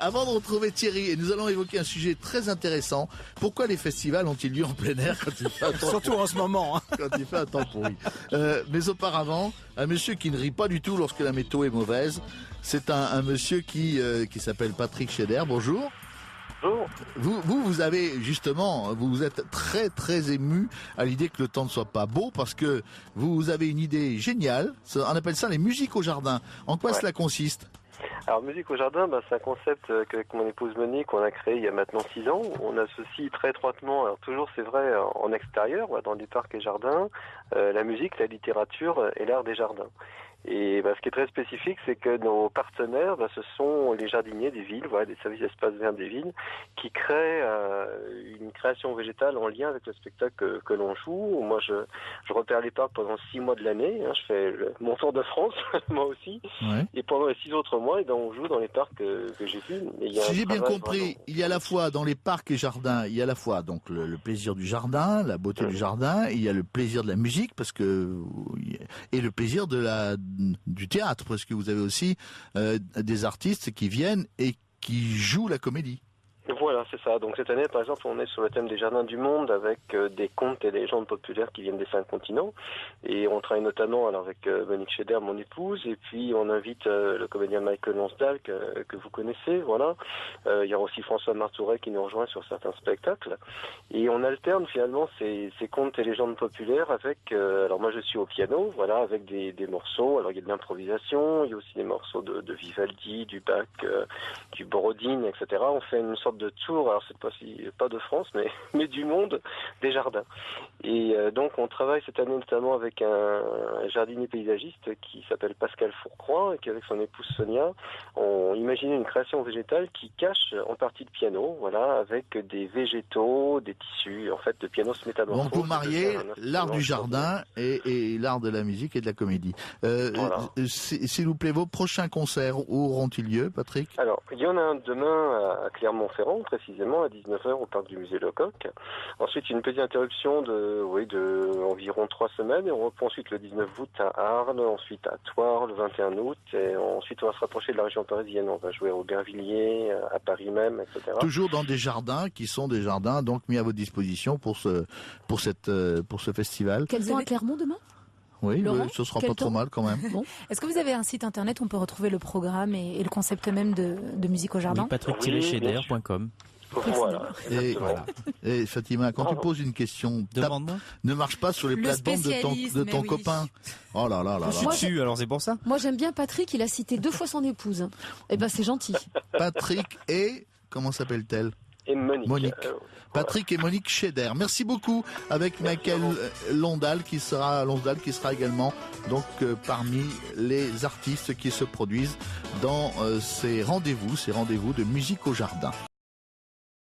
avant de retrouver Thierry, et nous allons évoquer un sujet très intéressant. Pourquoi les festivals ont-ils lieu en plein air quand il fait un temps Surtout en ce moment. quand il fait un temps pourri. Mais auparavant, un monsieur qui ne rit pas du tout lorsque la météo est mauvaise, c'est un monsieur qui s'appelle Patrick Scheder. Bonjour. Bonjour. Vous avez justement, vous êtes très très ému à l'idée que le temps ne soit pas beau parce que vous avez une idée géniale. On appelle ça les musiques au jardin. En quoi cela consiste ? Alors, musique au jardin, c'est un concept qu'avec mon épouse Monique, on a créé il y a maintenant 6 ans. On associe très étroitement, alors toujours c'est vrai en extérieur, dans des parcs et jardins, la musique, la littérature et l'art des jardins. Et ce qui est très spécifique, c'est que nos partenaires, ce sont les jardiniers des villes, des services d'espaces verts des villes, qui créent une création végétale en lien avec le spectacle que l'on joue. Moi, je repère les parcs pendant 6 mois de l'année. Je fais mon tour de France, moi aussi. Ouais. Et pendant les 6 autres mois, on joue dans les parcs que j'ai vus. Si j'ai bien compris, il y a à la fois dans les parcs et jardins, il y a à la fois donc le plaisir du jardin, la beauté du jardin, il y a le plaisir de la musique et le plaisir du théâtre, parce que vous avez aussi des artistes qui viennent et qui jouent la comédie. Voilà, c'est ça. Donc cette année, par exemple, on est sur le thème des jardins du monde avec des contes et des légendes populaires qui viennent des 5 continents. Et on travaille notamment avec Monique Scheder, mon épouse, et puis on invite le comédien Michael Lonsdal que vous connaissez. Voilà. Il y aura aussi François Martouret qui nous rejoint sur certains spectacles. Et on alterne finalement ces contes et légendes populaires avec. Alors moi, je suis au piano, avec des morceaux. Alors il y a de l'improvisation, il y a aussi des morceaux de Vivaldi, du Bach, du Borodine, etc. On fait une sorte de tour, alors cette fois-ci pas de France, mais du monde des jardins. Et donc on travaille cette année notamment avec un jardinier paysagiste qui s'appelle Pascal Fourcroy et qui avec son épouse Sonia ont imaginé une création végétale qui cache en partie le piano, avec des végétaux, des tissus, en fait, de piano se métamorphose. Donc vous mariez l'art du jardin et l'art de la musique et de la comédie. S'il vous plaît, vos prochains concerts, où auront-ils lieu, Patrick ? Alors, il y en a un demain à Clermont-Ferrand, précisément à 19h au parc du musée Lecoq. Ensuite, une petite interruption de environ 3 semaines et on reprend ensuite le 19 août à Arles, ensuite à Thouars le 21 août et ensuite on va se rapprocher de la région parisienne. On va jouer au Aubervilliers, à Paris même, etc. Toujours dans des jardins qui sont des jardins donc mis à votre disposition pour ce festival. Quels sont à Clermont demain ? Oui, ce sera pas trop mal quand même. Bon. Est-ce que vous avez un site internet où on peut retrouver le programme et le concept même de musique au jardin ? Oui, patrick-scheder.com. Voilà. Et Fatima, quand tu poses une question, ne marche pas sur les plates-bandes de ton copain. Oh là là là. Je suis dessus, alors c'est pour ça. Moi j'aime bien Patrick, il a cité 2 fois son épouse. C'est gentil. Patrick et comment s'appelle-t-elle ? Et Monique. Patrick et Monique Scheder. Merci beaucoup avec Michael Lonsdal qui sera également donc parmi les artistes qui se produisent dans ces rendez-vous de musique au jardin.